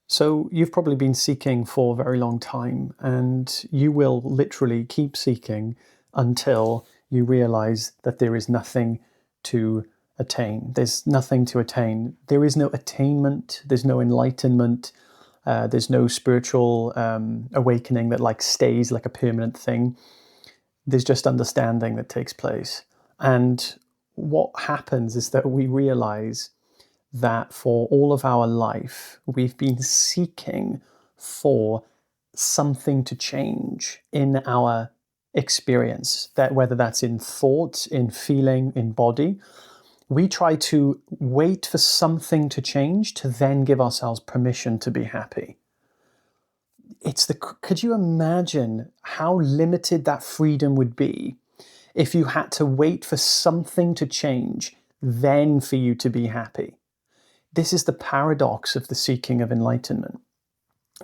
So you've probably been seeking for a very long time, and you will literally keep seeking until you realize that there is nothing to attain. There's nothing to attain. There is no attainment. There's no enlightenment. There's no spiritual awakening that like stays like a permanent thing. There's just understanding that takes place. And what happens is that we realize that for all of our life, we've been seeking for something to change in our experience, that whether that's in thought, in feeling, in body. We try to wait for something to change to then give ourselves permission to be happy. Could you imagine how limited that freedom would be if you had to wait for something to change then for you to be happy? This is the paradox of the seeking of enlightenment.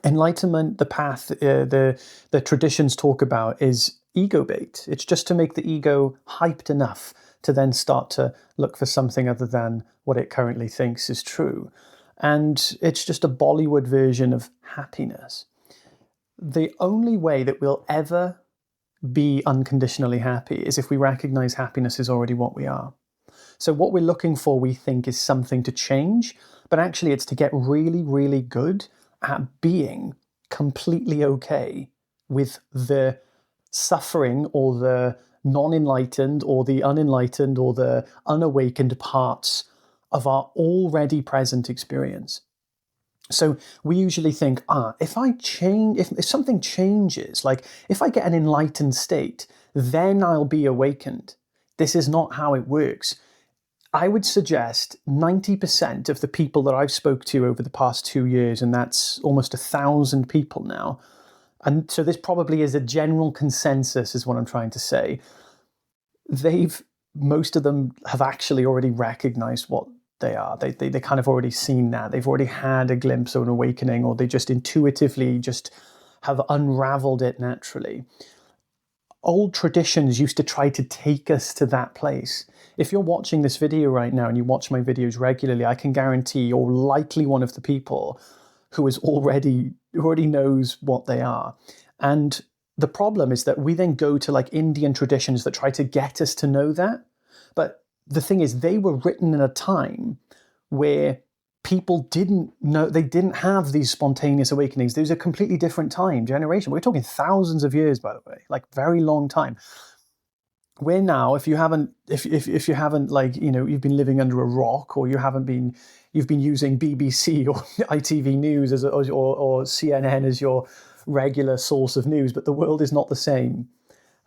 Enlightenment, the path the traditions talk about, is ego bait. It's just to make the ego hyped enough to then start to look for something other than what it currently thinks is true. And it's just a Bollywood version of happiness. The only way that we'll ever be unconditionally happy is if we recognize happiness is already what we are. So what we're looking for, we think, is something to change, but actually it's to get really, really good at being completely okay with the suffering or the non-enlightened or the unenlightened or the unawakened parts of our already present experience. So we usually think, if something changes, like if I get an enlightened state, then I'll be awakened. This is not how it works. I would suggest 90% of the people that I've spoke to over the past 2 years, and that's almost 1,000 people now, and so this probably is a general consensus is what I'm trying to say, most of them have actually already recognized what they are. They kind of already seen that. They've already had a glimpse of an awakening, or they just intuitively just have unraveled it naturally. Old traditions used to try to take us to that place. If you're watching this video right now and you watch my videos regularly, I can guarantee you're likely one of the people who already knows what they are. And the problem is that we then go to like Indian traditions that try to get us to know that. But the thing is, they were written in a time where people didn't know, they didn't have these spontaneous awakenings. There was a completely different time, generation. We're talking thousands of years, by the way, like very long time. We're now, if you haven't, like, you've been living under a rock, or you've been using BBC or ITV News or CNN as your regular source of news, but the world is not the same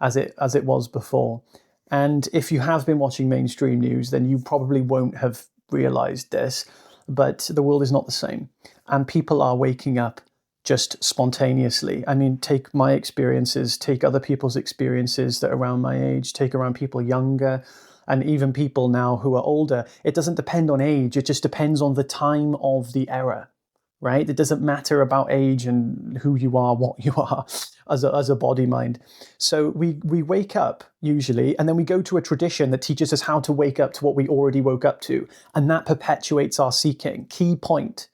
as it was before. And if you have been watching mainstream news, then you probably won't have realized this, but the world is not the same. And people are waking up just spontaneously. I mean, take my experiences, take other people's experiences that are around my age, take around people younger, and even people now who are older. It doesn't depend on age. It just depends on the time of the era, right? It doesn't matter about age and who you are, what you are as a body mind. So we wake up usually, and then we go to a tradition that teaches us how to wake up to what we already woke up to. And that perpetuates our seeking. Key point.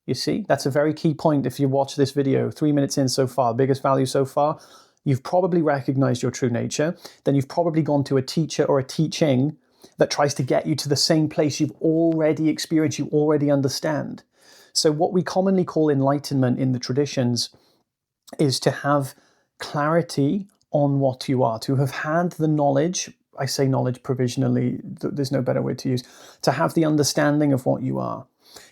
You see, that's a very key point. If you watch this video, 3 minutes in so far, biggest value so far, you've probably recognized your true nature. Then you've probably gone to a teacher or a teaching that tries to get you to the same place you've already experienced, you already understand. So what we commonly call enlightenment in the traditions is to have clarity on what you are, to have had the knowledge. I say knowledge provisionally, there's no better word to use, to have the understanding of what you are.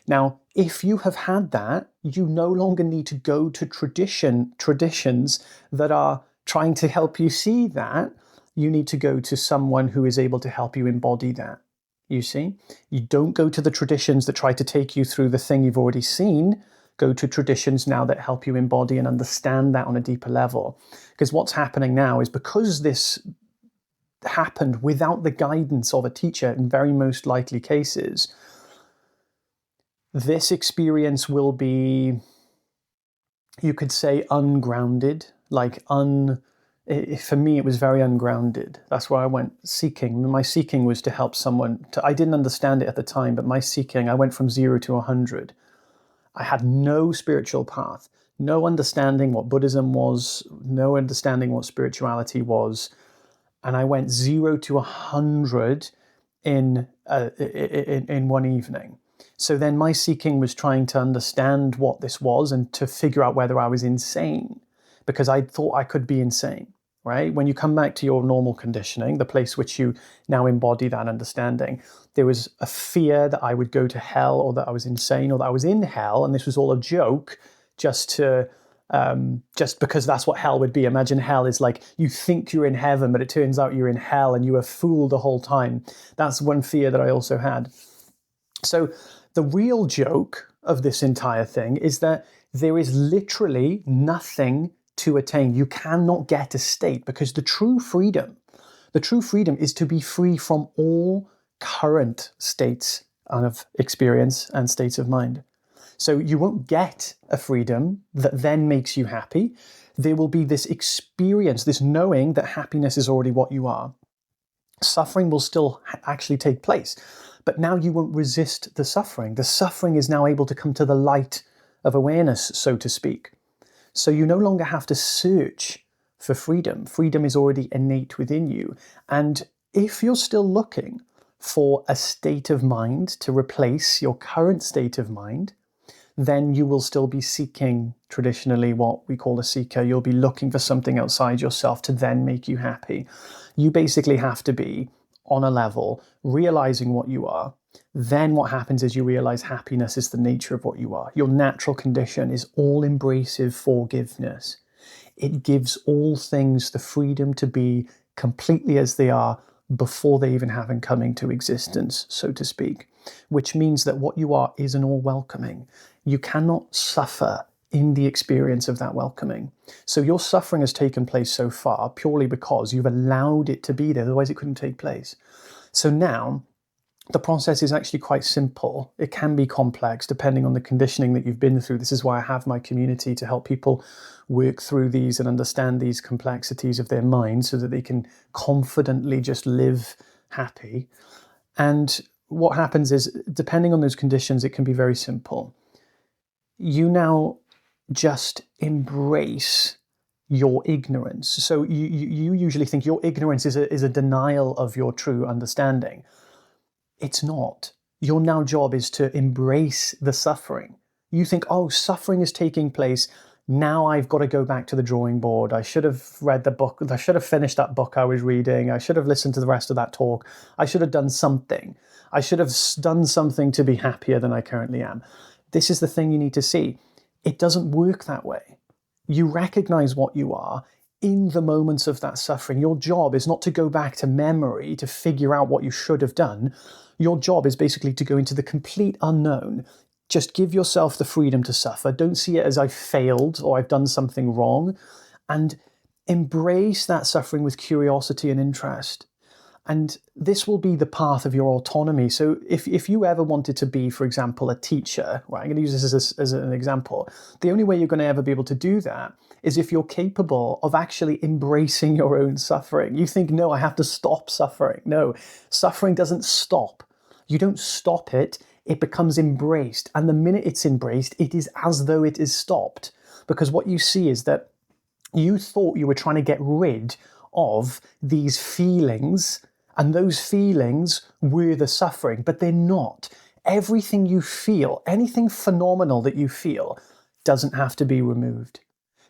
Now, if you have had that, you no longer need to go to traditions that are trying to help you see that. You need to go to someone who is able to help you embody that. You see? You don't go to the traditions that try to take you through the thing you've already seen. Go to traditions now that help you embody and understand that on a deeper level. Because what's happening now is, because this happened without the guidance of a teacher in very most likely cases, this experience will be, you could say, ungrounded. For me, it was very ungrounded. That's why I went seeking. My seeking was to help someone. I didn't understand it at the time, but my seeking, I went from 0 to 100. I had no spiritual path, no understanding what Buddhism was, no understanding what spirituality was. And I went 0 to 100 in one evening. So then my seeking was trying to understand what this was and to figure out whether I was insane, because I thought I could be insane, right? When you come back to your normal conditioning, the place which you now embody that understanding, there was a fear that I would go to hell, or that I was insane, or that I was in hell, and this was all a joke, just because that's what hell would be. Imagine hell is like, you think you're in heaven, but it turns out you're in hell and you were fooled the whole time. That's one fear that I also had. So the real joke of this entire thing is that there is literally nothing to attain. You cannot get a state, because the true freedom is to be free from all current states of experience and states of mind. So you won't get a freedom that then makes you happy. There will be this experience, this knowing that happiness is already what you are. Suffering will still actually take place, but now you won't resist the suffering. The suffering is now able to come to the light of awareness, so to speak. So you no longer have to search for freedom. Freedom is already innate within you. And if you're still looking for a state of mind to replace your current state of mind, then you will still be seeking, traditionally, what we call a seeker. You'll be looking for something outside yourself to then make you happy. You basically have to be on a level, realizing what you are. Then what happens is you realize happiness is the nature of what you are. Your natural condition is all embracive forgiveness. It gives all things the freedom to be completely as they are before they even have come into existence, so to speak, which means that what you are is an all welcoming. You cannot suffer in the experience of that welcoming. So your suffering has taken place so far purely because you've allowed it to be there, otherwise it couldn't take place. So now the process is actually quite simple. It can be complex depending on the conditioning that you've been through. This is why I have my community, to help people work through these and understand these complexities of their mind so that they can confidently just live happy. And what happens is, depending on those conditions, it can be very simple. You now just embrace your ignorance. So you usually think your ignorance is a denial of your true understanding. It's not. Your now job is to embrace the suffering. You think, oh, suffering is taking place. Now I've got to go back to the drawing board. I should have read the book. I should have finished that book I was reading. I should have listened to the rest of that talk. I should have done something. I should have done something to be happier than I currently am. This is the thing you need to see. It doesn't work that way. You recognize what you are in the moments of that suffering. Your job is not to go back to memory to figure out what you should have done. Your job is basically to go into the complete unknown. Just give yourself the freedom to suffer. Don't see it as I've failed or I've done something wrong. And embrace that suffering with curiosity and interest. And this will be the path of your autonomy. So if you ever wanted to be, for example, a teacher, right, I'm going to use this as an example. The only way you're going to ever be able to do that is if you're capable of actually embracing your own suffering. You think, no, I have to stop suffering. No, suffering doesn't stop. You don't stop it. It becomes embraced. And the minute it's embraced, it is as though it is stopped. Because what you see is that you thought you were trying to get rid of these feelings, and those feelings were the suffering, but they're not. Everything you feel, anything phenomenal that you feel, doesn't have to be removed.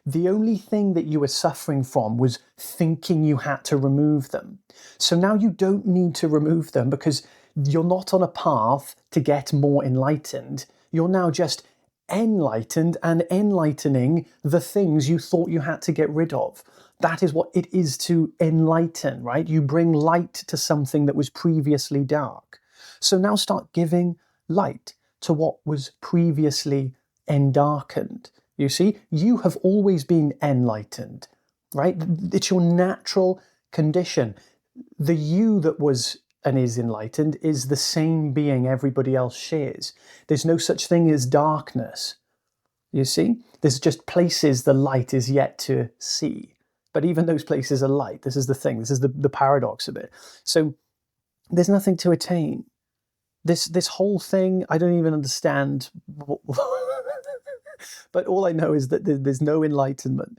The only thing that you were suffering from was thinking you had to remove them. So now you don't need to remove them, because you're not on a path to get more enlightened. You're now just enlightened and enlightening the things you thought you had to get rid of. That is what it is to enlighten, right? You bring light to something that was previously dark. So now start giving light to what was previously endarkened. You see, you have always been enlightened, right? It's your natural condition. The you that was and is enlightened is the same being everybody else shares. There's no such thing as darkness. You see, there's just places the light is yet to see. But even those places are light. This is the thing. This is the paradox of it. So there's nothing to attain. This whole thing, I don't even understand But all I know is that there's no enlightenment.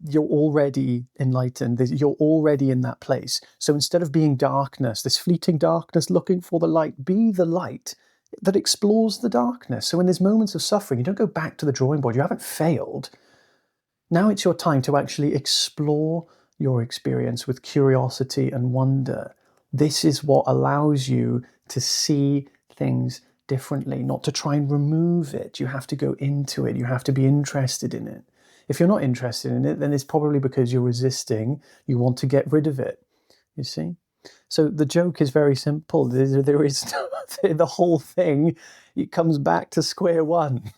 You're already enlightened. You're already in that place. So instead of being darkness, this fleeting darkness looking for the light, be the light that explores the darkness. So in these moments of suffering, you don't go back to the drawing board. You haven't failed. Now it's your time to actually explore your experience with curiosity and wonder. This is what allows you to see things differently, not to try and remove it. You have to go into it. You have to be interested in it. If you're not interested in it, then it's probably because you're resisting. You want to get rid of it. You see? So the joke is very simple. There is no, the whole thing. It comes back to square one.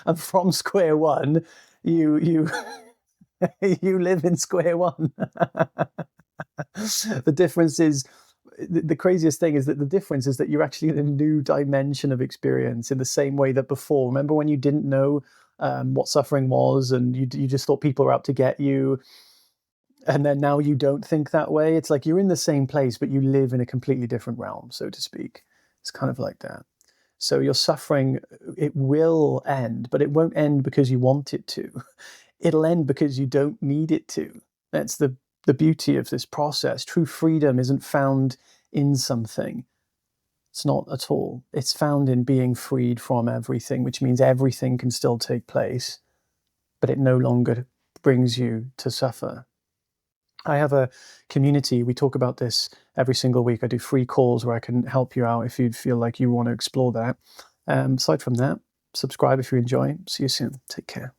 And from square one, you you live in square one. The difference is, the craziest thing is that the difference is that you're actually in a new dimension of experience in the same way that before. Remember when you didn't know what suffering was, and you just thought people were out to get you, and then now you don't think that way? It's like you're in the same place, but you live in a completely different realm, so to speak. It's kind of like that. So your suffering, it will end, but it won't end because you want it to. It'll end because you don't need it to. That's the beauty of this process. True freedom isn't found in something. It's not at all. It's found in being freed from everything, which means everything can still take place, but it no longer brings you to suffer. I have a community. We talk about this every single week. I do free calls where I can help you out if you feel like you want to explore that. Aside from that, subscribe if you enjoy. See you soon. Take care.